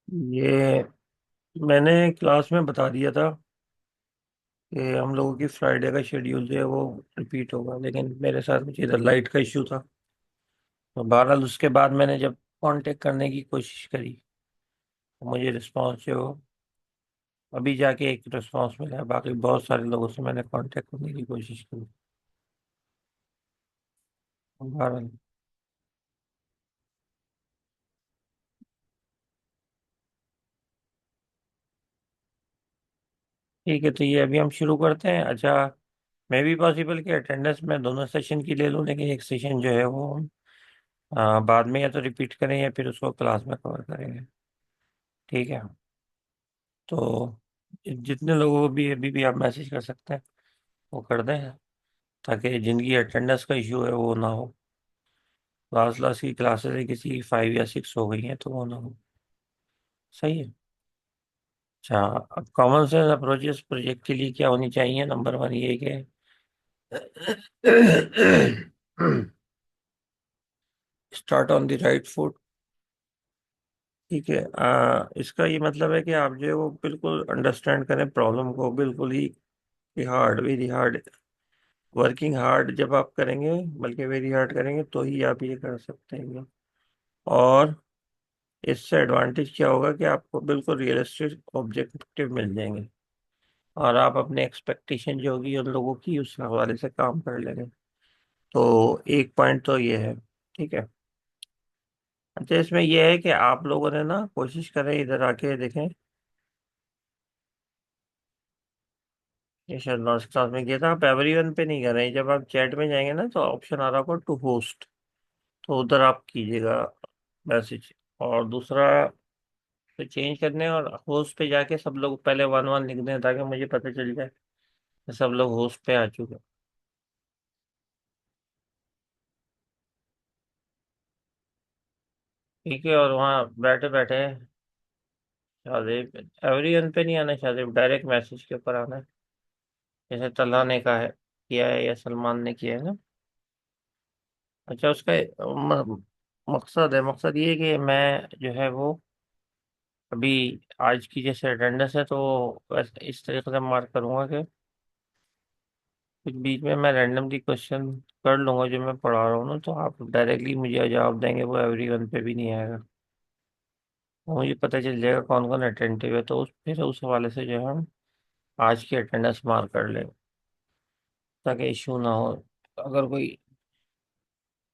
ये मैंने क्लास में बता दिया था कि हम लोगों की फ्राइडे का शेड्यूल जो है वो रिपीट होगा, लेकिन मेरे साथ कुछ इधर लाइट का इश्यू था। तो बहरहाल उसके बाद मैंने जब कांटेक्ट करने की कोशिश करी तो मुझे रिस्पांस जो अभी जाके एक रिस्पांस मिला है। बाकी बहुत सारे लोगों से मैंने कांटेक्ट करने की कोशिश की। बहरहाल ठीक है, तो ये अभी हम शुरू करते हैं। अच्छा, मैं भी पॉसिबल कि अटेंडेंस में दोनों सेशन की ले लूँ, लेकिन एक सेशन जो है वो हम बाद में या तो रिपीट करें या फिर उसको क्लास में कवर करेंगे। ठीक है, तो जितने लोगों को भी अभी भी आप मैसेज कर सकते हैं वो कर दें, ताकि जिनकी अटेंडेंस का इशू है वो ना हो। लास्ट लास्ट की क्लासेस है किसी 5 या 6 हो गई हैं तो वो ना हो। सही है। अच्छा, अब कॉमन सेंस अप्रोचेस प्रोजेक्ट के लिए क्या होनी चाहिए? नंबर वन ये कि start on the right foot. ठीक है, इसका ये मतलब है कि आप जो है वो बिल्कुल अंडरस्टैंड करें प्रॉब्लम को, बिल्कुल ही hard, very hard, working hard जब आप करेंगे, बल्कि वेरी हार्ड करेंगे तो ही आप ये कर सकते हैं। और इससे एडवांटेज क्या होगा कि आपको बिल्कुल रियलिस्टिक ऑब्जेक्टिव मिल जाएंगे, और आप अपने एक्सपेक्टेशन जो होगी उन लोगों की उस हवाले से काम कर लेंगे। तो एक पॉइंट तो ये है। ठीक है। अच्छा, इसमें यह है कि आप लोगों ने ना कोशिश करें, इधर आके देखें। ये शायद लास्ट क्लास में किया था, आप एवरीवन पे नहीं कर रहे हैं। जब आप चैट में जाएंगे ना तो ऑप्शन आ रहा होगा टू होस्ट, तो उधर आप कीजिएगा मैसेज। और दूसरा, तो चेंज करने और होस्ट पे जाके सब लोग पहले वन वन लिख दें, ताकि मुझे पता चल जाए कि सब लोग होस्ट पे आ चुके हैं। ठीक है, और वहाँ बैठे बैठे शाहजेब, एवरीवन पे नहीं आना, शाहजेब डायरेक्ट मैसेज के ऊपर आना है। जैसे तल्हा ने कहा है, किया है, या सलमान ने किया है ना। अच्छा, उसका मकसद है, मकसद ये है कि मैं जो है वो अभी आज की जैसे अटेंडेंस है तो वैसे इस तरीके से मार्क करूंगा कि कुछ बीच में मैं रैंडमली क्वेश्चन कर लूंगा जो मैं पढ़ा रहा हूँ ना, तो आप डायरेक्टली मुझे जवाब देंगे, वो एवरीवन पे भी नहीं आएगा। तो मुझे पता चल जाएगा कौन कौन अटेंटिव है, तो फिर उस हवाले से जो है हम आज की अटेंडेंस मार्क कर लेंगे, ताकि इशू ना हो अगर कोई।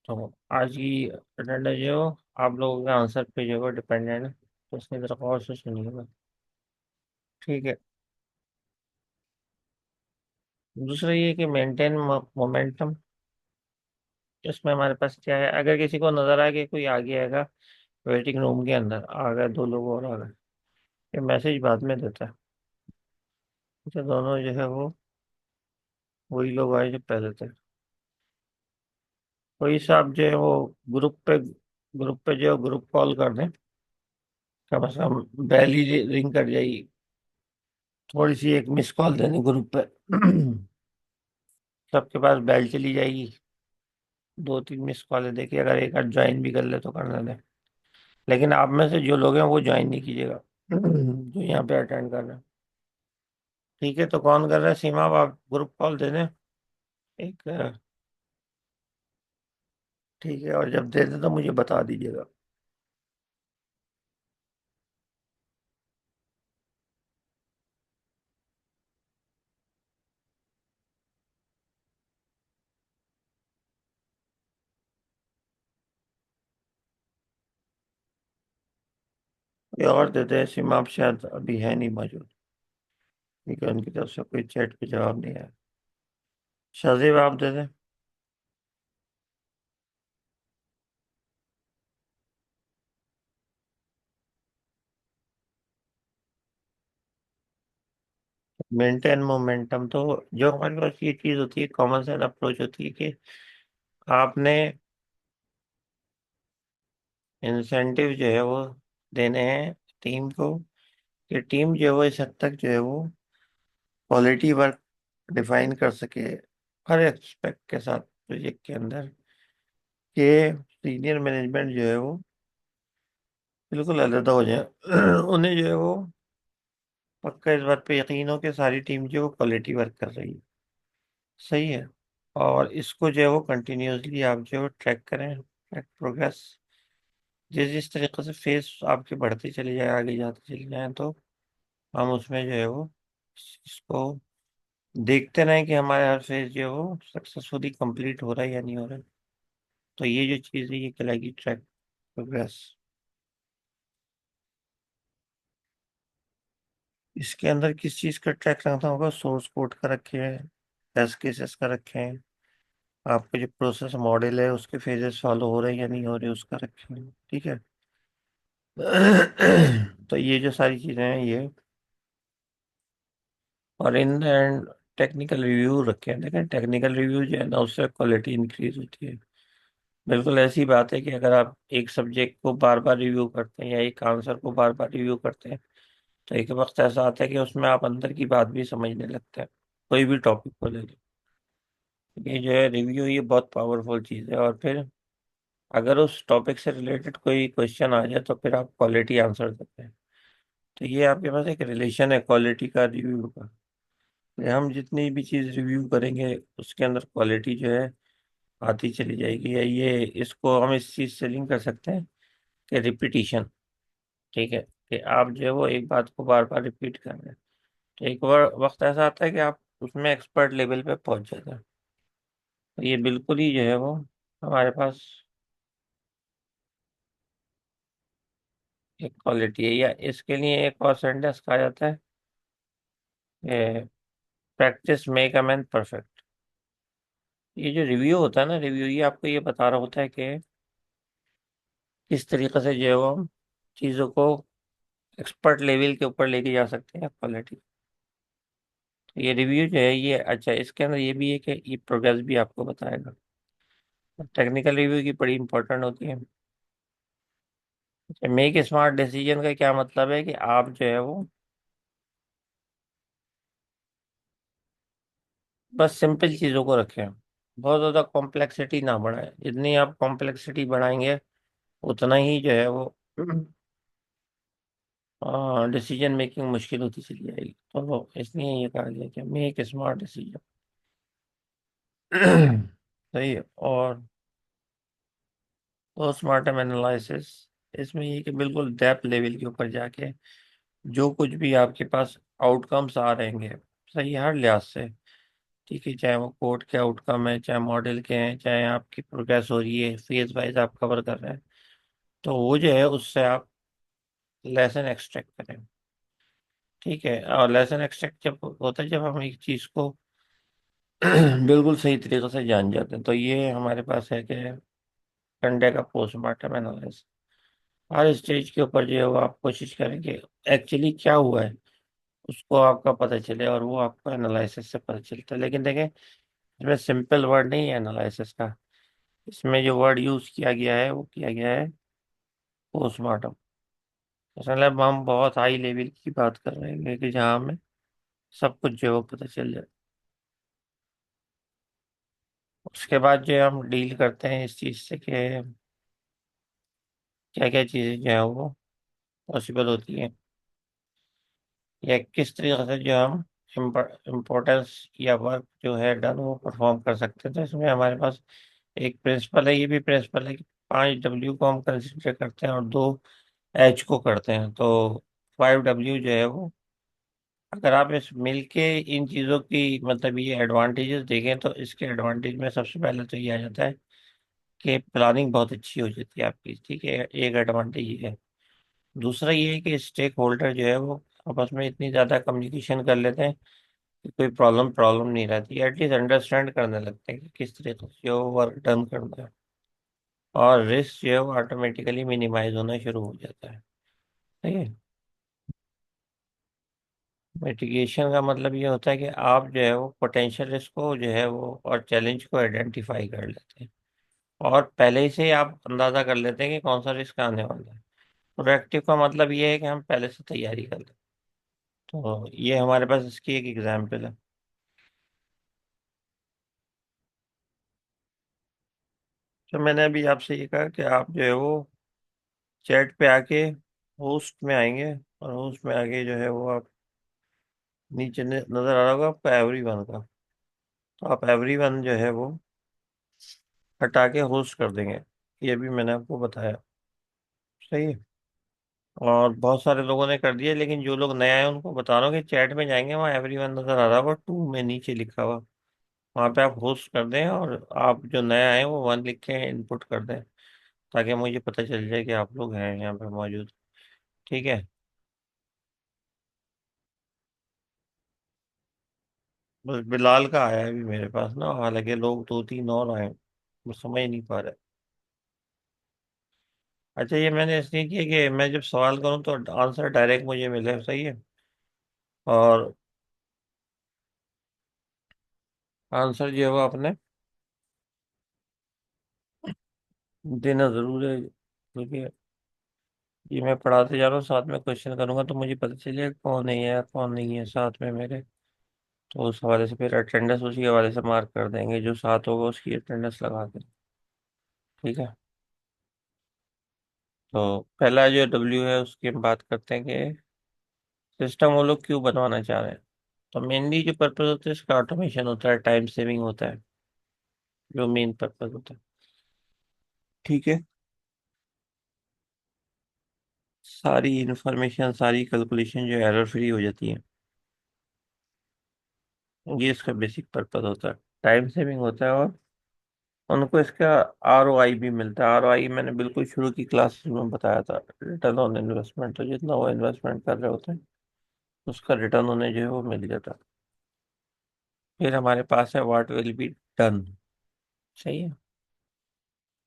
तो आज की अटेंडेंस जो आप लोगों के आंसर पे जो है डिपेंडेंट है, तो उसकी तरफ और से सुनिएगा। ठीक है। दूसरा ये कि मेंटेन मोमेंटम। इसमें हमारे पास क्या है, अगर किसी को नजर आए कि कोई आगे आएगा, वेटिंग रूम के अंदर आ गए दो लोग और आ गए, ये मैसेज बाद में देता है। तो दोनों जो है वो वही लोग आए जो पहले थे। कोई साहब जो है वो ग्रुप पे जो ग्रुप कॉल कर दें, कम से कम बेल ही रिंग कर जाएगी, थोड़ी सी एक मिस कॉल देने ग्रुप पे सबके पास बेल चली जाएगी। 2 3 मिस कॉल देखिए, अगर एक आध ज्वाइन भी कर ले तो करने दें। लेकिन आप में से जो लोग हैं वो ज्वाइन नहीं कीजिएगा जो यहाँ पे अटेंड कर रहे हैं। ठीक है, तो कौन कर रहा है? सीमा, आप ग्रुप कॉल दे दें एक। ठीक है, और जब दे दें तो मुझे बता दीजिएगा। कोई और दे दे, सीमा आप शायद अभी है नहीं मौजूद। ठीक है, उनकी तरफ से कोई चैट पे जवाब नहीं आया। शाहजेब आप दे दें। मेंटेन मोमेंटम, तो जो हमारे पास ये चीज होती है, कॉमन सेंस अप्रोच होती है कि आपने इंसेंटिव जो है वो देने हैं टीम को, कि टीम जो है वो इस हद तक जो है वो क्वालिटी वर्क डिफाइन कर सके हर एक्सपेक्ट के साथ प्रोजेक्ट के अंदर, कि सीनियर मैनेजमेंट जो है वो बिल्कुल अलग हो जाए। उन्हें जो है वो पक्का इस बात पे यकीन हो कि सारी टीम जो है वो क्वालिटी वर्क कर रही है। सही है। और इसको जो है वो कंटिन्यूअसली आप जो है ट्रैक करें, ट्रैक प्रोग्रेस। जिस जिस तरीके से फेस आपके बढ़ते चले जाए, आगे जाते चले जाएं, तो हम उसमें जो है वो इसको देखते रहें कि हमारे हर फेज जो है वो सक्सेसफुली कंप्लीट हो रहा है या नहीं हो रहा है। तो ये जो चीज़ है ये कहलाएगी ट्रैक प्रोग्रेस। इसके अंदर किस चीज़ का ट्रैक रखना होगा? सोर्स कोड का रखे हैं, टेस्ट केसेस का रखे हैं, आपका जो प्रोसेस मॉडल है उसके फेजेस फॉलो हो रहे हैं या नहीं हो रहे उसका रखे हैं। ठीक है। तो ये जो सारी चीज़ें हैं ये, और इन एंड टेक्निकल रिव्यू रखे हैं। देखें, टेक्निकल रिव्यू जो है ना उससे क्वालिटी इंक्रीज होती है। बिल्कुल ऐसी बात है कि अगर आप एक सब्जेक्ट को बार बार रिव्यू करते हैं या एक आंसर को बार बार रिव्यू करते हैं, तो एक वक्त ऐसा आता है कि उसमें आप अंदर की बात भी समझने लगते हैं। कोई भी टॉपिक को ले लो, ये जो है रिव्यू, ये बहुत पावरफुल चीज़ है। और फिर अगर उस टॉपिक से रिलेटेड कोई क्वेश्चन आ जाए तो फिर आप क्वालिटी आंसर देते हैं। तो ये आपके पास एक रिलेशन है क्वालिटी का, रिव्यू का। ये हम जितनी भी चीज़ रिव्यू करेंगे उसके अंदर क्वालिटी जो है आती चली जाएगी। या ये, इसको हम इस चीज़ से लिंक कर सकते हैं कि रिपीटिशन। ठीक है, कि आप जो है वो एक बात को बार बार रिपीट कर रहे हैं, तो एक बार वक्त ऐसा आता है कि आप उसमें एक्सपर्ट लेवल पे पहुंच जाते हैं। तो ये बिल्कुल ही जो है वो हमारे पास एक क्वालिटी है। या इसके लिए एक और सेंटेंस कहा जाता है, practice make a man perfect. ये जो रिव्यू होता है ना, रिव्यू ये आपको ये बता रहा होता है कि किस तरीके से जो है वो हम चीज़ों को एक्सपर्ट लेवल के ऊपर लेके जा सकते हैं क्वालिटी। तो ये रिव्यू जो है ये अच्छा, इसके अंदर ये भी है कि ये प्रोग्रेस भी आपको बताएगा। टेक्निकल रिव्यू की बड़ी इंपॉर्टेंट होती है। मेक स्मार्ट डिसीजन का क्या मतलब है कि आप जो है वो बस सिंपल चीज़ों को रखें, बहुत ज़्यादा कॉम्प्लेक्सिटी ना बढ़ाएं। जितनी आप कॉम्प्लेक्सिटी बढ़ाएंगे उतना ही जो है वो डिसीजन मेकिंग मुश्किल होती चली जाएगी। तो इसलिए ये कहा गया कि मेक स्मार्ट डिसीजन। सही है। और पोस्टमार्टम एनालिसिस, इसमें ये कि बिल्कुल डेप्थ लेवल के ऊपर जाके जो कुछ भी आपके पास आउटकम्स आ रहेंगे, सही है, हर लिहाज से। ठीक है, चाहे वो कोड के आउटकम है, चाहे मॉडल के हैं, चाहे आपकी प्रोग्रेस हो रही है, फेज वाइज आप कवर कर रहे हैं, तो वो जो है उससे आप लेसन एक्सट्रैक्ट करें। ठीक है। और लेसन एक्सट्रैक्ट जब होता है जब हम एक चीज़ को बिल्कुल सही तरीके से जान जाते हैं, तो ये हमारे पास है कि संडे का पोस्टमार्टम एनालिसिस। हर स्टेज के ऊपर जो है वो आप कोशिश करें कि एक्चुअली क्या हुआ है उसको आपका पता चले, और वो आपको एनालिसिस से पता चलता है। लेकिन देखें, इसमें सिंपल वर्ड नहीं है एनालिसिस का। इसमें जो वर्ड यूज किया गया है वो किया गया है पोस्टमार्टम। मतलब हम बहुत हाई लेवल की बात कर रहे हैं कि जहाँ हमें सब कुछ जो है वो पता चल जाए। उसके बाद जो है हम डील करते हैं इस चीज़ से कि क्या क्या चीज़ें जो है वो पॉसिबल होती हैं, या किस तरीके से जो हम इम्पोर्टेंस या वर्क जो है डन वो परफॉर्म कर सकते हैं। तो इसमें हमारे पास एक प्रिंसिपल है, ये भी प्रिंसिपल है कि 5 W को हम कंसिडर करते हैं और 2 H को करते हैं। तो 5 W जो है वो, अगर आप इस मिल के इन चीज़ों की मतलब ये एडवांटेजेस देखें, तो इसके एडवांटेज में सबसे पहले तो ये आ जाता है कि प्लानिंग बहुत अच्छी हो जाती है आपकी। ठीक है, एक एडवांटेज ये है। दूसरा ये है कि स्टेक होल्डर जो है वो आपस में इतनी ज़्यादा कम्युनिकेशन कर लेते हैं कि कोई प्रॉब्लम प्रॉब्लम नहीं रहती, एटलीस्ट अंडरस्टैंड करने लगते हैं कि किस तरीके से वो वर्क डन करना है। और रिस्क जो है वो ऑटोमेटिकली मिनिमाइज होना शुरू हो जाता है। ठीक है। मिटिगेशन का मतलब ये होता है कि आप जो है वो पोटेंशियल रिस्क को जो है वो और चैलेंज को आइडेंटिफाई कर लेते हैं, और पहले ही से आप अंदाजा कर लेते हैं कि कौन सा रिस्क आने वाला है। प्रोएक्टिव का मतलब ये है कि हम पहले से तैयारी कर लें। तो ये हमारे पास इसकी एक एग्जाम्पल है। तो मैंने अभी आपसे ये कहा कि आप जो है वो चैट पे आके होस्ट में आएंगे, और होस्ट में आगे जो है वो आप नीचे नजर आ रहा होगा आपको एवरी वन का। तो आप एवरी वन जो है वो हटा के होस्ट कर देंगे। ये भी मैंने आपको बताया। सही है। और बहुत सारे लोगों ने कर दिया, लेकिन जो लोग नए आए उनको बता रहा हूँ कि चैट में जाएंगे, वहाँ एवरी वन नजर आ रहा होगा, टू में नीचे लिखा हुआ। वहाँ पे आप होस्ट कर दें, और आप जो नए आए वो वन लिख के इनपुट कर दें, ताकि मुझे पता चल जाए कि आप लोग हैं यहाँ पे मौजूद। ठीक है। बस बिलाल का आया है अभी मेरे पास ना, हालांकि लोग दो तीन और आए, मैं समझ नहीं पा रहा। अच्छा, ये मैंने इसलिए किया कि मैं जब सवाल करूं तो आंसर डायरेक्ट मुझे मिले। सही है। और आंसर जो है वो आपने देना जरूर है, क्योंकि ये मैं पढ़ाते जा रहा हूँ, साथ में क्वेश्चन करूंगा तो मुझे पता चलेगा कौन है या कौन नहीं है साथ में मेरे। तो उस हवाले से फिर अटेंडेंस उसी हवाले से मार्क कर देंगे, जो साथ होगा उसकी अटेंडेंस लगा दें। ठीक है। तो पहला जो डब्ल्यू है उसकी हम बात करते हैं कि सिस्टम वो लोग क्यों बनवाना चाह रहे हैं। तो मेनली जो पर्पज होता है इसका ऑटोमेशन होता है, टाइम सेविंग होता है, जो मेन पर्पज होता है। ठीक है। सारी इंफॉर्मेशन, सारी कैलकुलेशन जो एरर फ्री हो जाती है, ये इसका बेसिक पर्पज होता है। टाइम सेविंग होता है, और उनको इसका ROI भी मिलता है। ROI मैंने बिल्कुल शुरू की क्लासेस में बताया था, रिटर्न ऑन इन्वेस्टमेंट। तो जितना वो इन्वेस्टमेंट कर रहे होते हैं उसका रिटर्न उन्हें जो है वो मिल जाता है। फिर हमारे पास है व्हाट विल बी डन। सही है।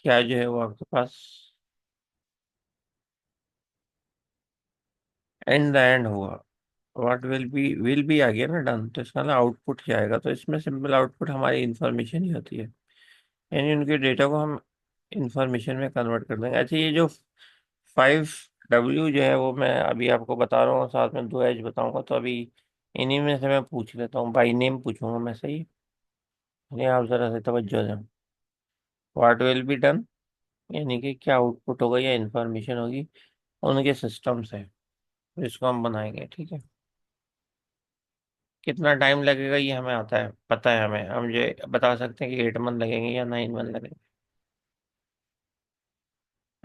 क्या जो है वो आपके पास एंड द एंड होगा। व्हाट विल बी आ गया ना डन, तो इसका ना आउटपुट क्या आएगा। तो इसमें सिंपल आउटपुट हमारी इंफॉर्मेशन ही होती है, यानी उनके डेटा को हम इंफॉर्मेशन में कन्वर्ट कर देंगे। अच्छा, ये जो 5W जो है वो मैं अभी आपको बता रहा हूँ, साथ में 2H बताऊंगा। तो अभी इन्हीं में से मैं पूछ लेता हूँ, बाई नेम पूछूंगा मैं। सही है। नहीं, आप जरा से तवज्जो दें। व्हाट विल बी डन, यानी कि क्या आउटपुट होगा या इंफॉर्मेशन होगी उनके सिस्टम से, तो इसको हम बनाएंगे। ठीक है। कितना टाइम लगेगा ये हमें आता है, पता है हमें। हम ये बता सकते हैं कि 8 मंथ लगेंगे या 9 मंथ लगेंगे।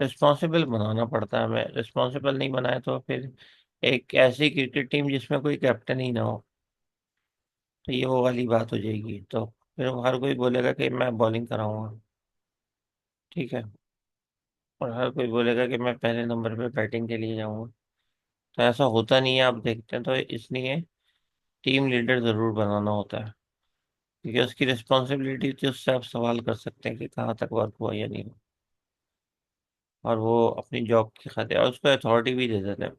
रिस्पॉन्सिबल बनाना पड़ता है हमें, रिस्पॉन्सिबल नहीं बनाए तो फिर एक ऐसी क्रिकेट टीम जिसमें कोई कैप्टन ही ना हो, तो ये वो वाली बात हो जाएगी। तो फिर हर कोई बोलेगा कि मैं बॉलिंग कराऊंगा। ठीक है। और हर कोई बोलेगा कि मैं पहले नंबर पे बैटिंग के लिए जाऊंगा। तो ऐसा होता नहीं है, आप देखते हैं। तो इसलिए टीम लीडर जरूर बनाना होता है, क्योंकि उसकी रिस्पॉन्सिबिलिटी थी, उससे आप सवाल कर सकते हैं कि कहाँ तक वर्क हुआ या नहीं हुआ। और वो अपनी जॉब की खातिर, और उसको अथॉरिटी भी दे देते हैं।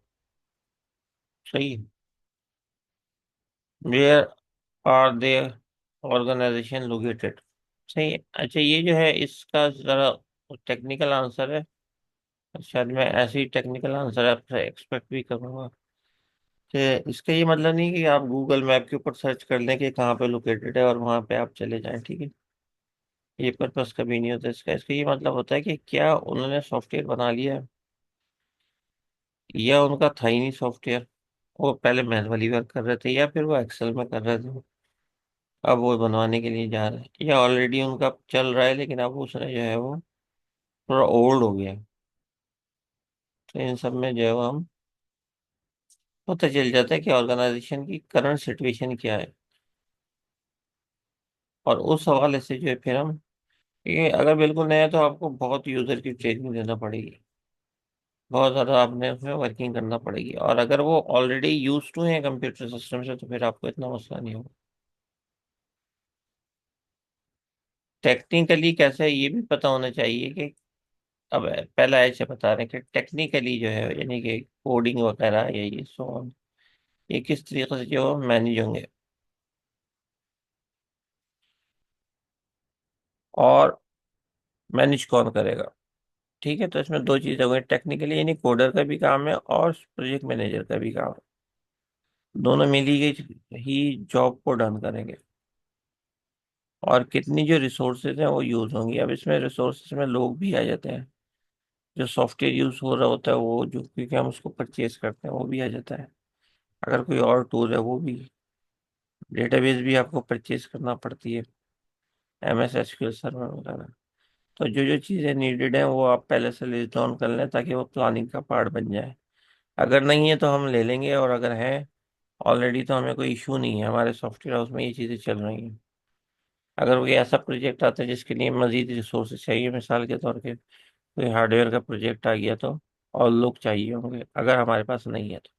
सही है। Where are they organization located. सही है। अच्छा, ये जो है इसका जरा टेक्निकल आंसर है। शायद मैं ऐसे ही टेक्निकल आंसर आपसे एक्सपेक्ट भी करूंगा कि इसका ये मतलब नहीं कि आप गूगल मैप के ऊपर सर्च कर लें कि कहाँ पे लोकेटेड है और वहां पे आप चले जाएं। ठीक है। ये पर्पस कभी नहीं होता इसका। इसका ये मतलब होता है कि क्या उन्होंने सॉफ्टवेयर बना लिया है, या उनका था ही नहीं सॉफ्टवेयर, वो पहले मैनुअली वर्क कर रहे थे, या फिर वो एक्सेल में कर रहे थे, अब वो बनवाने के लिए जा रहे हैं, या ऑलरेडी उनका चल रहा है लेकिन अब उसने जो है वो थोड़ा ओल्ड हो गया है। तो इन सब में जो है वो हम पता चल जाता है कि ऑर्गेनाइजेशन की करंट सिचुएशन क्या है। और उस हवाले से जो है फिर हम, ये अगर बिल्कुल नया है तो आपको बहुत यूजर की ट्रेनिंग देना पड़ेगी, बहुत ज़्यादा आपने उसमें वर्किंग करना पड़ेगी। और अगर वो ऑलरेडी यूज टू है कंप्यूटर सिस्टम से तो फिर आपको इतना मसला नहीं होगा। टेक्निकली कैसे है ये भी पता होना चाहिए कि, अब पहला ऐसे बता रहे हैं कि टेक्निकली जो है यानी कि कोडिंग वगैरह या ये सो ऑन, ये किस तरीके से जो मैनेज होंगे, और मैनेज कौन करेगा। ठीक है। तो इसमें दो चीज़ें हो गई, टेक्निकली यानी कोडर का भी काम है और प्रोजेक्ट मैनेजर का भी काम है। दोनों मिली गई ही जॉब को डन करेंगे। और कितनी जो रिसोर्सेज हैं वो यूज होंगी। अब इसमें रिसोर्सेज में लोग भी आ जाते हैं, जो सॉफ्टवेयर यूज हो रहा होता है वो, जो क्योंकि हम उसको परचेज करते हैं, वो भी आ जाता है। अगर कोई और टूल है वो भी। डेटाबेस भी आपको परचेज करना पड़ती है, MS SQL सर्वर वगैरह। तो जो जो चीज़ें नीडेड हैं वो आप पहले से लिस्ट डाउन कर लें, ताकि वो प्लानिंग का पार्ट बन जाए। अगर नहीं है तो हम ले लेंगे, और अगर है ऑलरेडी तो हमें कोई इशू नहीं है, हमारे सॉफ्टवेयर हाउस में ये चीज़ें चल रही हैं। अगर कोई ऐसा प्रोजेक्ट आता है जिसके लिए मजीद रिसोर्सेज चाहिए, मिसाल के तौर पे कोई हार्डवेयर का प्रोजेक्ट आ गया, तो और लोग चाहिए होंगे, अगर हमारे पास नहीं है तो।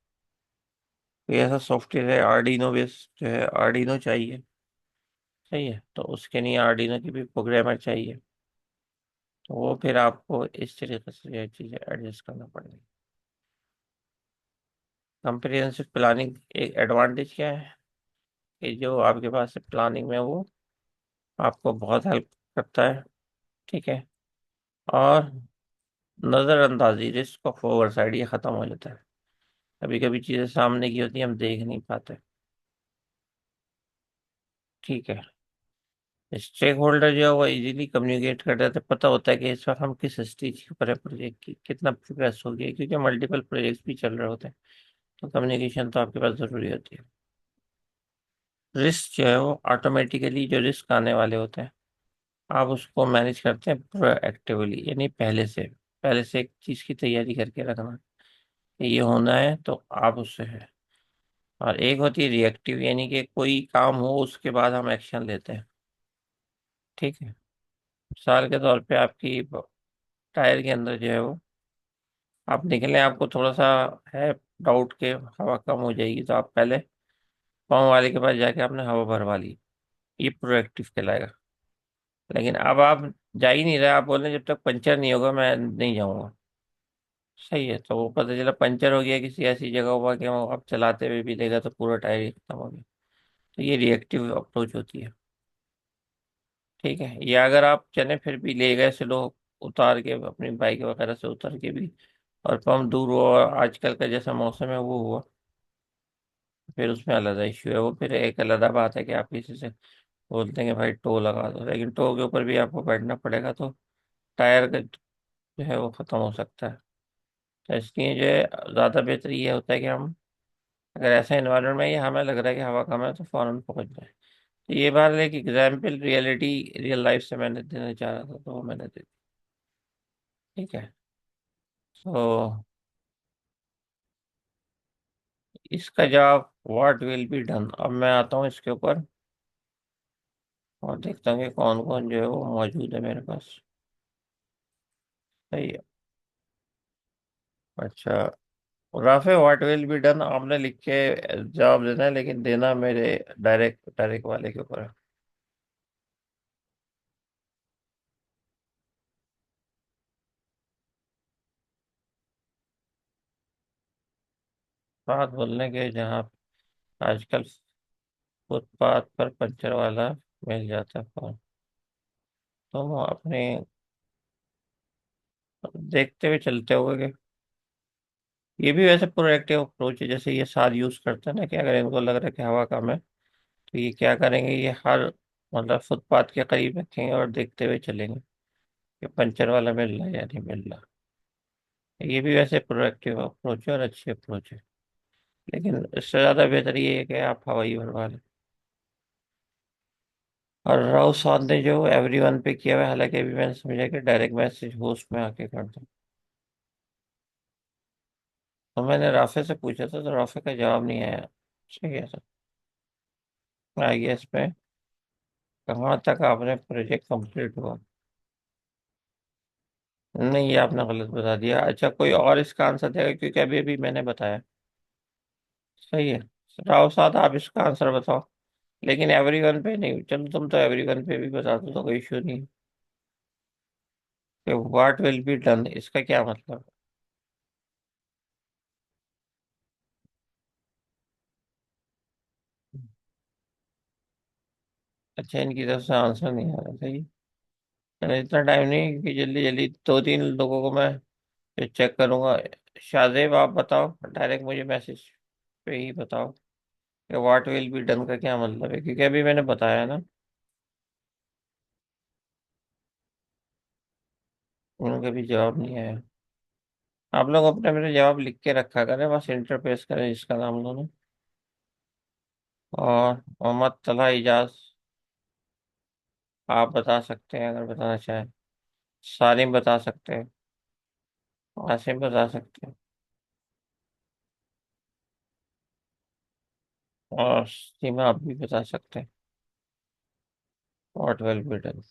कोई ऐसा सॉफ्टवेयर है आर्डिनो बेस्ड, जो है आर्डिनो चाहिए, सही है, तो उसके लिए आर्डिनो की भी प्रोग्रामर चाहिए। तो वो फिर आपको इस तरीके से ये चीज़ें एडजस्ट करना पड़ेगी। कंप्रिहेंसिव प्लानिंग एक एडवांटेज क्या है, कि जो आपके पास प्लानिंग में वो आपको बहुत हेल्प करता है। ठीक है। और नज़रअंदाजी, रिस्क ऑफ ओवरसाइड, ये खत्म हो जाता है। कभी कभी चीज़ें सामने की होती हैं, हम देख नहीं पाते। ठीक है। स्टेक होल्डर जो है वो इजीली कम्युनिकेट कर रहे थे, पता होता है कि इस वक्त हम किस स्टेज के ऊपर है, प्रोजेक्ट की कितना प्रोग्रेस हो गया है, क्योंकि मल्टीपल प्रोजेक्ट्स भी चल रहे होते हैं। तो कम्युनिकेशन तो आपके पास ज़रूरी होती है। रिस्क जो है वो ऑटोमेटिकली, जो रिस्क आने वाले होते हैं, आप उसको मैनेज करते हैं प्रोएक्टिवली, यानी पहले से एक चीज़ की तैयारी करके रखना कि ये होना है, तो आप उससे है। और एक होती है रिएक्टिव, यानी कि कोई काम हो उसके बाद हम एक्शन लेते हैं। ठीक है। मिसाल के तौर पे आपकी टायर के अंदर जो है वो, आप निकले, आपको थोड़ा सा है डाउट के हवा कम हो जाएगी, तो आप पहले पंप वाले के पास जाके आपने हवा भरवा ली, ये प्रोएक्टिव कहलाएगा। लेकिन अब आप जा ही नहीं रहे, आप बोल रहे हैं, जब तक पंचर नहीं होगा मैं नहीं जाऊंगा। सही है, तो वो पता चला पंचर हो गया किसी ऐसी जगह हुआ कि वो आप चलाते हुए भी देगा तो पूरा टायर ही खत्म हो गया। तो ये रिएक्टिव अप्रोच होती है। ठीक है। या अगर आप चले फिर भी ले गए स्लो, उतार के अपनी बाइक वगैरह से उतर के भी, और पंप दूर हुआ और आजकल का जैसा मौसम है वो हुआ, फिर उसमें अलग इश्यू है। वो फिर एक अलग बात है कि आप किसी से बोलते हैं कि भाई टो लगा दो, लेकिन टो के ऊपर भी आपको बैठना पड़ेगा, तो टायर का जो है वो खत्म हो सकता है। तो इसलिए जो है ज़्यादा बेहतर ये होता है कि हम, अगर ऐसा इन्वायरमेंट में ये हमें लग रहा है कि हवा कम है, तो फौरन पहुंच जाए। तो ये बात एक एग्जाम्पल रियल लाइफ से मैंने देना चाह रहा था, तो वो मैंने दे दी। ठीक है। तो इसका जवाब व्हाट विल बी डन। अब मैं आता हूँ इसके ऊपर और देखता हूँ कि कौन कौन जो है वो मौजूद है मेरे पास। सही है। अच्छा, Rafe what will be done आपने लिख के जवाब देना है, लेकिन देना मेरे डायरेक्ट डायरेक्ट वाले के ऊपर है। बात बोलने के जहाँ आजकल फुटपाथ पर पंचर वाला मिल जाता है फोन, तो वो अपने देखते हुए चलते हुए कि ये भी वैसे प्रोएक्टिव अप्रोच है, जैसे ये सार यूज करते हैं ना, कि अगर इनको लग रहा है कि हवा कम है, तो ये क्या करेंगे, ये हर मतलब फुटपाथ के करीब रखेंगे और देखते हुए चलेंगे कि पंचर वाला मिल रहा है या नहीं मिल रहा। ये भी वैसे प्रोएक्टिव अप्रोच है और अच्छी अप्रोच है, लेकिन इससे ज़्यादा बेहतर ये है कि आप हवाई भरवा लें। और राव साहब ने जो एवरीवन पे किया हुआ है, हालांकि अभी मैंने समझा कि डायरेक्ट मैसेज होस्ट में आके कर दो। तो मैंने राफे से पूछा था, तो राफे का जवाब नहीं आया। सही है सर। आई गेस पे कहाँ तक आपने प्रोजेक्ट कंप्लीट हुआ। नहीं, ये आपने गलत बता दिया। अच्छा, कोई और इसका आंसर देगा, क्योंकि अभी अभी मैंने बताया। सही है। राव साहब आप इसका आंसर बताओ, लेकिन एवरीवन पे नहीं। चलो तुम तो एवरीवन पे भी बता दो, तो कोई इशू नहीं। व्हाट विल बी डन, इसका क्या मतलब। अच्छा, इनकी तरफ से आंसर नहीं आ रहा। सही। चलो, इतना टाइम नहीं कि जल्दी जल्दी दो तीन लोगों को मैं चेक करूंगा। शाहजेब आप बताओ, डायरेक्ट मुझे मैसेज पे ही बताओ कि व्हाट विल बी डन का क्या मतलब है, क्योंकि अभी मैंने बताया ना। उनका भी जवाब नहीं आया। आप लोग अपने मेरे जवाब लिख के रखा करें, बस इंटरफेस करें जिसका नाम दोनों। और मोहम्मद तला इजाज, आप बता सकते हैं अगर बताना चाहें। सारिम बता सकते हैं। आसिम बता सकते हैं। और सीमा आप भी बता सकते हैं। What will be done.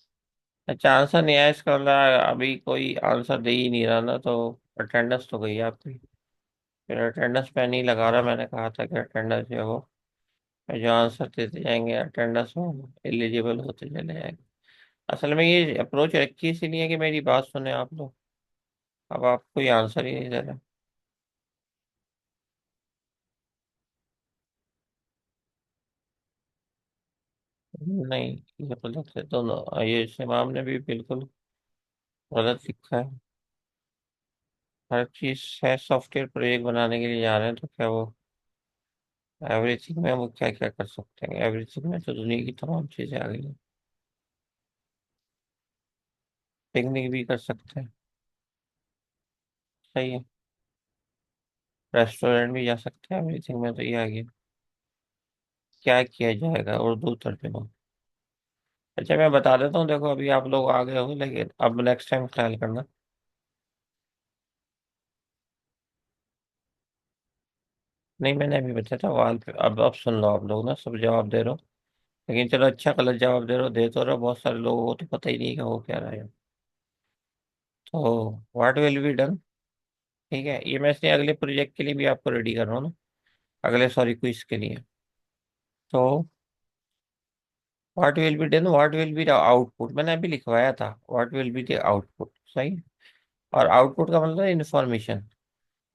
अच्छा, आंसर नहीं आया इसका मतलब अभी कोई आंसर दे ही नहीं रहा ना, तो अटेंडेंस तो गई आपकी। फिर अटेंडेंस पे नहीं लगा रहा, मैंने कहा था कि अटेंडेंस जो है वो जो आंसर देते जाएंगे अटेंडेंस में एलिजिबल होते चले जाएंगे। असल में ये अप्रोच रखी इसीलिए कि मेरी बात सुने आप लोग। अब आप कोई आंसर ही नहीं दे रहे। नहीं, ये गलत है दोनों, ये इमाम ने भी बिल्कुल गलत लिखा है। हर चीज है, सॉफ्टवेयर प्रोजेक्ट बनाने के लिए जा रहे हैं तो क्या वो एवरीथिंग में वो क्या क्या कर सकते हैं? एवरीथिंग में तो दुनिया की तमाम चीजें आ गई हैं। पिकनिक भी कर सकते हैं। सही है। रेस्टोरेंट भी जा सकते हैं, एवरीथिंग में तो ये आ गया। क्या किया जाएगा उर्दू तर्जुमा। अच्छा, मैं बता देता हूँ, देखो अभी आप लोग आ गए हो लेकिन अब नेक्स्ट टाइम ख्याल करना। नहीं, मैंने अभी बताया था वाल पे, अब सुन लो, आप लोग ना सब जवाब दे रहे हो। लेकिन चलो अच्छा, गलत जवाब दे रहे हो, दे तो रहो, बहुत सारे लोगों को तो पता ही नहीं कि वो क्या रहा है। तो व्हाट विल बी डन। ठीक है, ये मैं इसलिए अगले प्रोजेक्ट के लिए भी आपको रेडी कर रहा हूँ ना, अगले सॉरी क्विज के लिए। तो what will be done, what will be the output, मैंने अभी लिखवाया था what will be the output. सही। और आउटपुट का मतलब इन्फॉर्मेशन।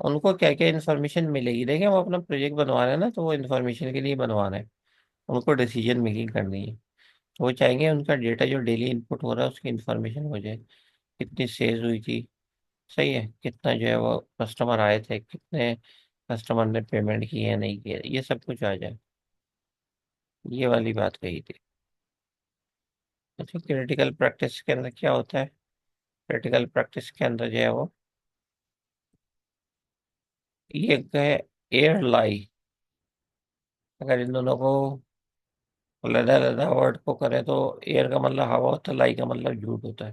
उनको क्या क्या इन्फॉर्मेशन मिलेगी, देखें वो अपना प्रोजेक्ट बनवा रहे हैं ना, तो वो इन्फॉर्मेशन के लिए बनवा रहे हैं। उनको डिसीजन मेकिंग करनी है। तो वो चाहेंगे उनका डेटा जो डेली इनपुट हो रहा है उसकी इन्फॉर्मेशन हो जाए। कितनी सेल्स हुई थी। सही है, कितना जो है वो कस्टमर आए थे, कितने कस्टमर ने पेमेंट की है नहीं की है, ये सब कुछ आ जाए। ये वाली बात कही थी। अच्छा, क्रिटिकल प्रैक्टिस के अंदर क्या होता है? क्रिटिकल प्रैक्टिस के अंदर जो है वो ये है एयर लाई। अगर इन दोनों को लदा लदा वर्ड को करें तो एयर का मतलब हवा होता है, लाई का मतलब झूठ होता है।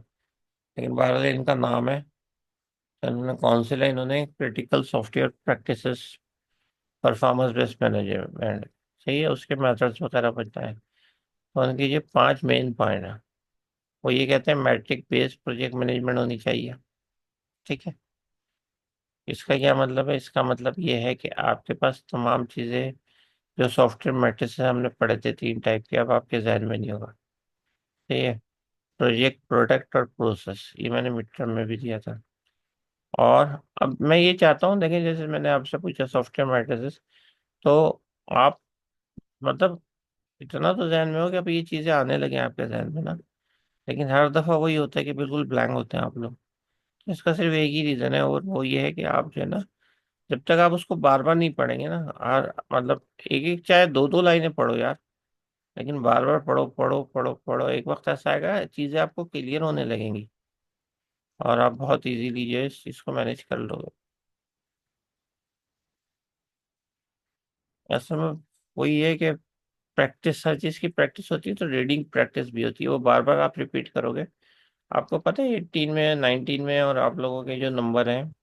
लेकिन बहरहाल इनका नाम है, तो इन्होंने काउंसिल है, इन्होंने critical software practices performance based management. सही है, उसके मेथड्स वगैरह बताए। तो उनकी ये 5 मेन पॉइंट है। वो ये कहते हैं मैट्रिक बेस्ड प्रोजेक्ट मैनेजमेंट होनी चाहिए। ठीक है। इसका क्या मतलब है? इसका मतलब ये है कि आपके पास तमाम चीज़ें जो सॉफ्टवेयर मैट्रिक्स हमने पढ़े थे 3 टाइप के, अब आपके जहन में नहीं होगा। ठीक है। प्रोजेक्ट, प्रोडक्ट और प्रोसेस, ये मैंने मिड टर्म में भी दिया था। और अब मैं ये चाहता हूँ, देखें जैसे मैंने आपसे पूछा सॉफ्टवेयर मैट्रिसेस, तो आप मतलब इतना तो जहन में हो कि अब ये चीज़ें आने लगे आपके जहन में ना। लेकिन हर दफ़ा वही होता है कि बिल्कुल ब्लैंक होते हैं आप लोग। तो इसका सिर्फ एक ही रीज़न है, और वो ये है कि आप जो है ना, जब तक आप उसको बार बार नहीं पढ़ेंगे ना, और मतलब एक एक चाहे दो दो लाइनें पढ़ो यार, लेकिन बार बार पढ़ो पढ़ो पढ़ो पढ़ो, एक वक्त ऐसा आएगा चीज़ें आपको क्लियर होने लगेंगी। और आप बहुत इजीली जो है इस चीज़ को मैनेज कर लोगे। ऐसे में वही है कि प्रैक्टिस, हर चीज़ की प्रैक्टिस होती है, तो रीडिंग प्रैक्टिस भी होती है, वो बार बार आप रिपीट करोगे। आपको पता है 18 में 19 में और आप लोगों के जो नंबर हैं,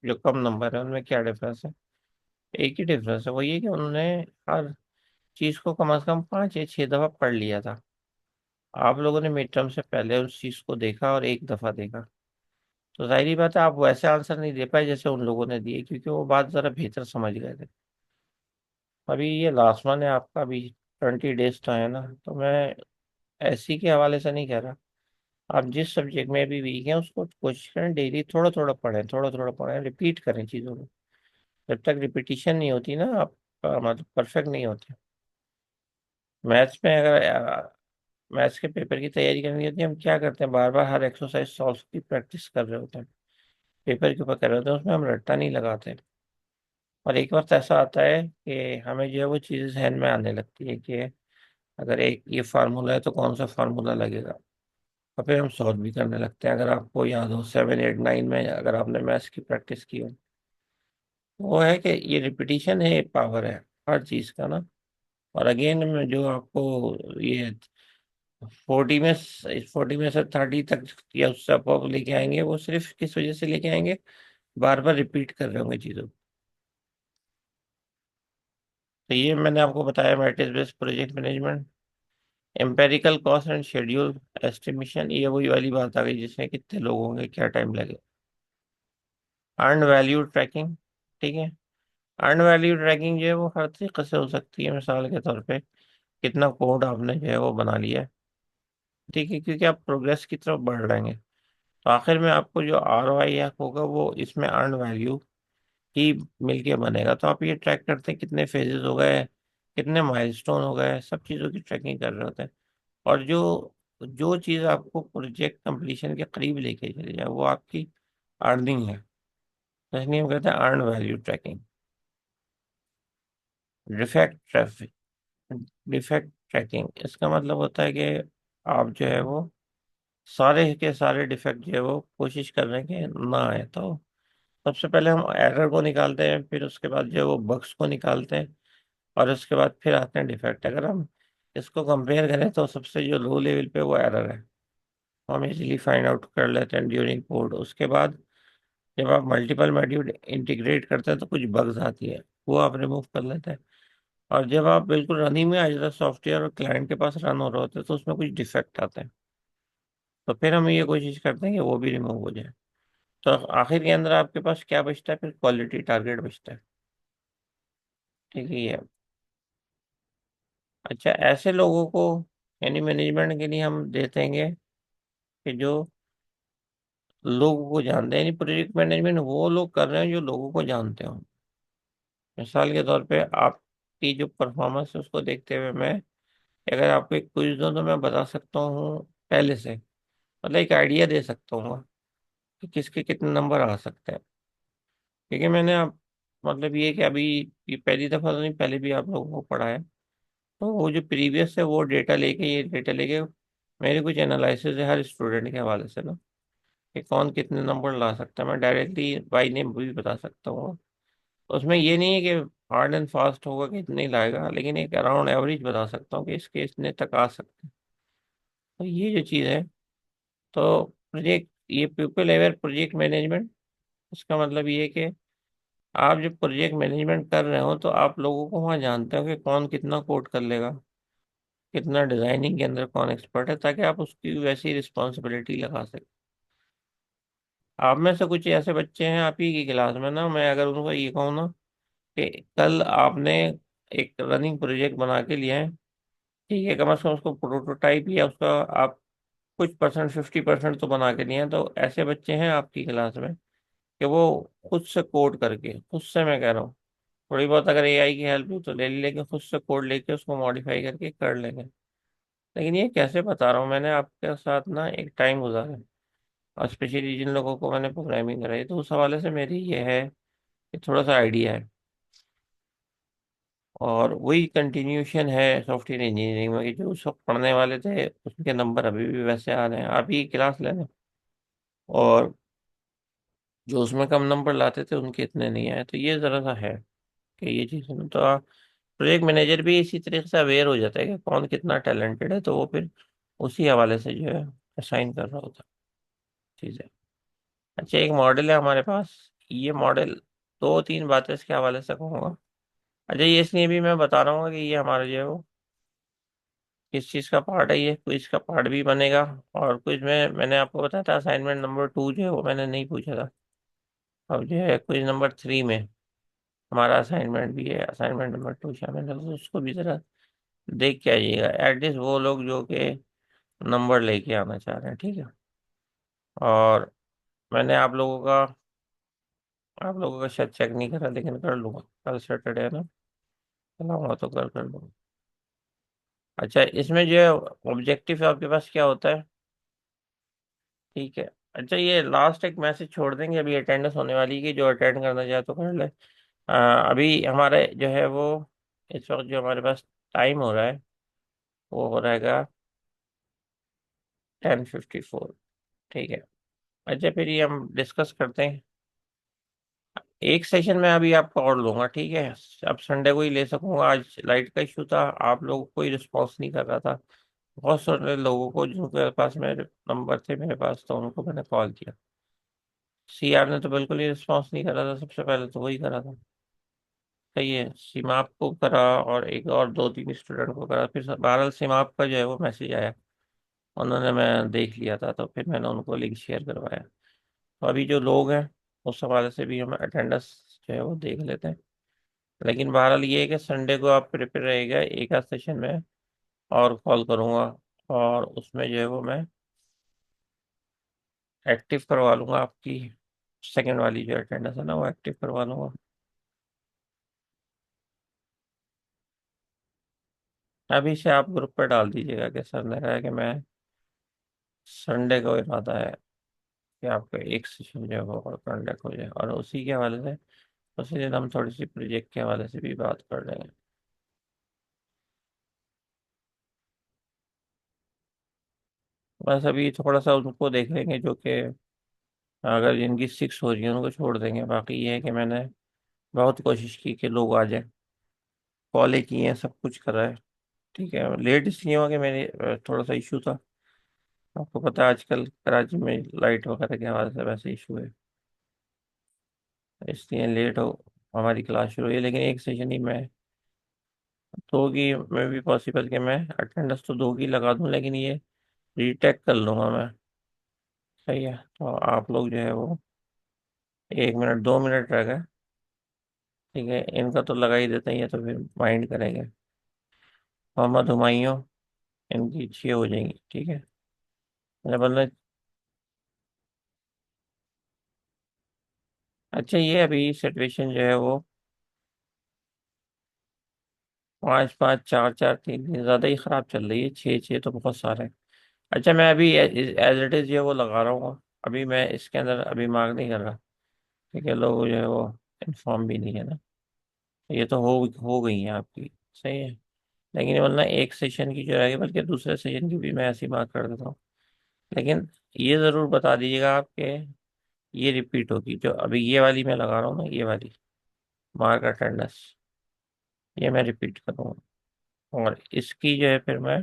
जो कम नंबर है, उनमें क्या डिफरेंस है? एक ही डिफरेंस है, वो ये कि उन्होंने हर चीज़ को कम से कम 5 या 6 दफ़ा पढ़ लिया था। आप लोगों ने मिड टर्म से पहले उस चीज़ को देखा और एक दफ़ा देखा। तो जाहिर बात है आप वैसे आंसर नहीं दे पाए जैसे उन लोगों ने दिए, क्योंकि वो बात ज़रा बेहतर समझ गए थे। अभी ये लास्ट वन है आपका, अभी 20 डेज तो है ना, तो मैं ऐसी के हवाले से नहीं कह रहा। आप जिस सब्जेक्ट में भी वीक हैं उसको कोशिश करें डेली थोड़ा थोड़ा पढ़ें, थोड़ा थोड़ा पढ़ें, रिपीट करें चीज़ों को। जब तक रिपीटिशन नहीं होती ना, आप मतलब परफेक्ट नहीं होते। मैथ्स में अगर मैथ्स के पेपर की तैयारी करनी होती है, हम क्या करते हैं, बार बार हर एक्सरसाइज सॉल्व की प्रैक्टिस कर रहे होते हैं, पेपर के ऊपर कर रहे होते हैं, उसमें हम रट्टा नहीं लगाते। और एक वक्त ऐसा आता है कि हमें जो है वो चीज़ें जहन में आने लगती है कि अगर एक ये फार्मूला है तो कौन सा फार्मूला लगेगा। और फिर हम सॉल्व भी करने लगते हैं। अगर आपको याद हो 7 8 9 में अगर आपने मैथ्स की प्रैक्टिस की हो, वो है कि ये रिपीटिशन है, पावर है हर चीज का ना। और अगेन में जो आपको ये 40 में से 30 तक या उससे आप लेके आएंगे, वो सिर्फ किस वजह से लेके आएंगे, बार बार रिपीट कर रहे होंगे चीजों को। तो ये मैंने आपको बताया matrix based project management, empirical cost and schedule estimation, ये वही वाली बात आ गई जिसमें कितने लोग होंगे, क्या टाइम लगे। अर्न वैल्यू ट्रैकिंग, ठीक है। अर्न वैल्यू ट्रैकिंग जो है वो हर तरीके से हो सकती है। मिसाल के तौर पे कितना कोड आपने जो है वो बना लिया है, ठीक है, क्योंकि आप प्रोग्रेस की तरफ बढ़ रहे हैं। तो आखिर में आपको जो ROI होगा वो इसमें अर्न वैल्यू ही मिलके बनेगा। तो आप ये ट्रैक करते हैं कितने फेजेस हो गए, कितने माइलस्टोन हो गए, सब चीज़ों की ट्रैकिंग कर रहे होते हैं। और जो जो चीज़ आपको प्रोजेक्ट कंप्लीशन के करीब लेके चली जाए वो आपकी अर्निंग है। तो इसलिए हम कहते हैं earn value tracking. Defect traffic, defect tracking, इसका मतलब होता है कि आप जो है वो सारे के सारे डिफेक्ट जो है वो कोशिश कर रहे हैं कि ना आए। तो सबसे पहले हम एरर को निकालते हैं, फिर उसके बाद जो है वो बग्स को निकालते हैं, और उसके बाद फिर आते हैं डिफेक्ट। अगर हम इसको कंपेयर करें तो सबसे जो लो लेवल पे वो एरर है, हम इजीली फाइंड आउट कर लेते हैं ड्यूरिंग कोड। उसके बाद जब आप मल्टीपल मॉड्यूल इंटीग्रेट करते हैं तो कुछ बग्स आती है, वो आप रिमूव कर लेते हैं। और जब आप बिल्कुल रनिंग में आ जाता है सॉफ्टवेयर और क्लाइंट के पास रन हो रहा होता है तो उसमें कुछ डिफेक्ट आते हैं, तो फिर हम ये कोशिश करते हैं कि वो भी रिमूव हो जाए। तो आखिर के अंदर आपके पास क्या बचता है, फिर क्वालिटी टारगेट बचता है, ठीक है ये। अच्छा, ऐसे लोगों को यानी मैनेजमेंट के लिए हम देते हैं कि जो लोगों को जानते हैं, यानी प्रोजेक्ट मैनेजमेंट वो लोग कर रहे हैं जो लोगों को जानते हो। मिसाल के तौर पे आपकी जो परफॉर्मेंस है उसको देखते हुए मैं अगर आपको एक क्विज दूं तो मैं बता सकता हूँ पहले से, मतलब एक आइडिया दे सकता हूँ कि किसके कितने नंबर आ सकते हैं। क्योंकि मैंने आप मतलब ये कि अभी ये पहली दफा तो नहीं, पहले भी आप लोगों को पढ़ा है। तो वो जो प्रीवियस है वो डेटा लेके, ये डेटा लेके मेरे कुछ एनालिसिस है हर स्टूडेंट के हवाले से ना, कि कौन कितने नंबर ला सकता है। मैं डायरेक्टली बाई नेम भी बता सकता हूँ। उसमें ये नहीं है कि हार्ड एंड फास्ट होगा कि इतने ही लाएगा, लेकिन एक अराउंड एवरेज बता सकता हूँ कि इसके इतने तक आ सकते हैं। तो ये जो चीज़ है, तो प्रोजेक्ट ये पीपल अवेयर प्रोजेक्ट मैनेजमेंट, इसका मतलब ये है कि आप जब प्रोजेक्ट मैनेजमेंट कर रहे हो तो आप लोगों को वहाँ जानते हो कि कौन कितना कोड कर लेगा, कितना डिजाइनिंग के अंदर कौन एक्सपर्ट है, ताकि आप उसकी वैसी रिस्पॉन्सिबिलिटी लगा सकें। आप में से कुछ ऐसे बच्चे हैं आप ही की क्लास में ना, मैं अगर उनको ये कहूँ ना कि कल आपने एक रनिंग प्रोजेक्ट बना के लिया है, ठीक है, कम से कम उसको प्रोटोटाइप या उसका आप कुछ परसेंट 50% तो बना के लिए हैं, तो ऐसे बच्चे हैं आपकी क्लास में कि वो खुद से कोड करके, खुद से मैं कह रहा हूँ, थोड़ी बहुत अगर AI की हेल्प हो तो ले ली, लेकिन खुद से कोड लेके उसको मॉडिफाई करके कर लेंगे। लेकिन ये कैसे बता रहा हूँ, मैंने आपके साथ ना एक टाइम गुजारा है, और स्पेशली जिन लोगों को मैंने प्रोग्रामिंग कराई, तो उस हवाले से मेरी ये है कि थोड़ा सा आइडिया है। और वही कंटिन्यूशन है सॉफ्टवेयर इंजीनियरिंग में कि जो उस वक्त पढ़ने वाले थे उसके नंबर अभी भी वैसे आ रहे हैं। आप ही क्लास ले लें, और जो उसमें कम नंबर लाते थे उनके इतने नहीं आए। तो ये ज़रा सा है कि ये चीज़ है ना, तो प्रोजेक्ट मैनेजर भी इसी तरीके से अवेयर हो जाता है कि कौन कितना टैलेंटेड है, तो वो फिर उसी हवाले से जो है असाइन कर रहा होता है चीज़ें। अच्छा, एक मॉडल है हमारे पास, ये मॉडल 2 3 बातें इसके हवाले से कहूँगा। अच्छा, ये इसलिए भी मैं बता रहा हूँ कि ये हमारा जो है वो किस चीज़ का पार्ट है, ये क्विज का पार्ट भी बनेगा। और क्विज में मैंने आपको बताया था असाइनमेंट नंबर 2 जो है वो मैंने नहीं पूछा था। अब जो है क्विज नंबर 3 में हमारा असाइनमेंट भी है, असाइनमेंट नंबर 2 शामिल है, तो उसको भी ज़रा देख के आइएगा, एटलीस्ट वो लोग जो कि नंबर लेके आना चाह रहे हैं, ठीक है। और मैंने आप लोगों का शायद चेक नहीं करा, लेकिन कर लूँगा, कल सैटरडे है ना, चलाऊंगा तो कल कर लूँगा। अच्छा, इसमें जो है ऑब्जेक्टिव आपके पास क्या होता है, ठीक है। अच्छा, ये लास्ट एक मैसेज छोड़ देंगे, अभी अटेंडेंस होने वाली है कि जो अटेंड करना चाहे तो कर ले। अभी हमारे जो है वो इस वक्त जो हमारे पास टाइम हो रहा है वो हो रहेगा 10:54। ठीक है। अच्छा, फिर ये हम डिस्कस करते हैं। एक सेशन में अभी आपका और लूंगा, ठीक है। अब संडे को ही ले सकूंगा, आज लाइट का इशू था, आप लोगों को कोई रिस्पॉन्स नहीं कर रहा था। बहुत सारे लोगों को जिनके पास मेरे नंबर थे मेरे पास, तो उनको मैंने कॉल किया। सीआर ने तो बिल्कुल ही रिस्पॉन्स नहीं करा था, सबसे पहले तो वही करा था। सही है, सीमाप को करा और एक और दो तीन स्टूडेंट को करा, फिर बहरहाल सीमाप का जो है वो मैसेज आया। उन्होंने, मैं देख लिया था, तो फिर मैंने उनको लिंक शेयर करवाया। तो अभी जो लोग हैं, उस हवाले से भी हम अटेंडेंस जो है वो देख लेते हैं। लेकिन बहरहाल ये है कि संडे को आप प्रिपेयर रहेगा, एक आध सेशन में और कॉल करूंगा, और उसमें जो है वो मैं एक्टिव करवा लूंगा आपकी। सेकंड वाली जो अटेंडेंस है ना, वो एक्टिव करवा लूंगा। अभी से आप ग्रुप पर डाल दीजिएगा कि सर ने कहा है कि मैं संडे को इरादा है कि आपका एक सेशन जो है वो कंडक्ट हो जाए, और उसी के हवाले से उसी दिन हम थोड़ी सी प्रोजेक्ट के हवाले से भी बात कर लेंगे। बस अभी थोड़ा सा उनको देख लेंगे, जो कि अगर जिनकी 6 हो रही है उनको छोड़ देंगे। बाकी ये है कि मैंने बहुत कोशिश की कि लोग आ जाए, कॉलेज किए हैं, सब कुछ करा है। ठीक है, लेट इसलिए हुआ कि मेरे थोड़ा सा इशू था। आपको पता है आजकल कराची में लाइट वगैरह के हवाले से वैसे इशू है, इसलिए लेट हो हमारी क्लास शुरू हुई। लेकिन एक सेशन ही मैं, दो की में भी पॉसिबल कि मैं अटेंडेंस तो दो की लगा दूं, लेकिन ये रीटेक कर लूंगा मैं। सही है, तो आप लोग जो है वो 1 मिनट 2 मिनट रह गए। ठीक है, इनका तो लगा ही देते हैं, ये तो फिर माइंड करेंगे। मोहम्मद हुमायूं, इनकी 6 हो जाएंगी, ठीक है। मैंने बोला, अच्छा ये अभी सिचुएशन जो है वो 5 5 4 4 3 3 ज्यादा ही खराब चल रही है, 6 6 तो बहुत सारे हैं। अच्छा, मैं अभी एज इट इज जो है वो लगा रहा हूँ, अभी मैं इसके अंदर अभी मार्क नहीं कर रहा। ठीक है, लोग जो है वो इन्फॉर्म भी नहीं है ना। ये तो हो गई है आपकी। सही है। लेकिन वरना एक सेशन की जो रहेगी, बल्कि दूसरे सेशन की भी मैं ऐसी बात कर देता हूँ। लेकिन ये जरूर बता दीजिएगा आपके, ये रिपीट होगी जो अभी ये वाली मैं लगा रहा हूँ ना, ये वाली मार्क अटेंडेंस, ये मैं रिपीट करूँगा। और इसकी जो है फिर मैं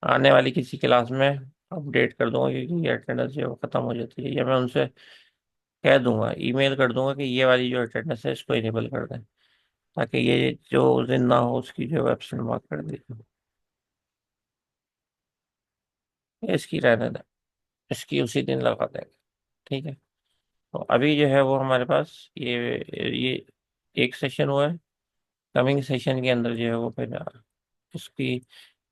आने वाली किसी क्लास में अपडेट कर दूंगा, क्योंकि ये अटेंडेंस जो है वो खत्म हो जाती है, या मैं उनसे कह दूंगा, ईमेल कर दूंगा कि ये वाली जो अटेंडेंस है इसको इनेबल कर दें, ताकि ये जो उस दिन ना हो उसकी जो है एब्सेंट मार्क कर दी। इसकी रहने दें, इसकी उसी दिन लगा देंगे। ठीक है। तो अभी जो है वो हमारे पास ये एक सेशन हुआ है। कमिंग सेशन के अंदर जो है वो फिर उसकी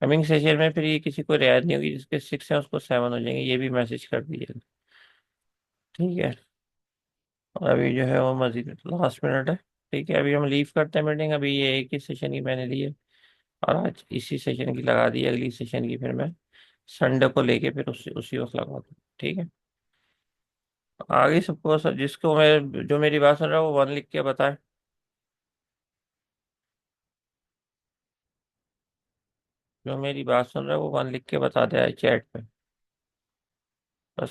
कमिंग सेशन में फिर ये किसी को रियायत नहीं होगी, जिसके 6 है उसको 7 हो जाएंगे, ये भी मैसेज कर दीजिए। ठीक है। और अभी जो है वो मजीद लास्ट मिनट है। ठीक है, अभी हम लीव करते हैं मीटिंग, अभी ये एक ही सेशन की मैंने ली है, और आज इसी सेशन की लगा दी है, अगली सेशन की फिर मैं संडे को लेके फिर उसी उसी वक्त लगा दूँ। ठीक है। आगे सबको सब जिसको मैं जो मेरी बात सुन रहा है वो 1 लिख के बताए। जो मेरी बात सुन रहा है वो 1 लिख के बता दे चैट पे।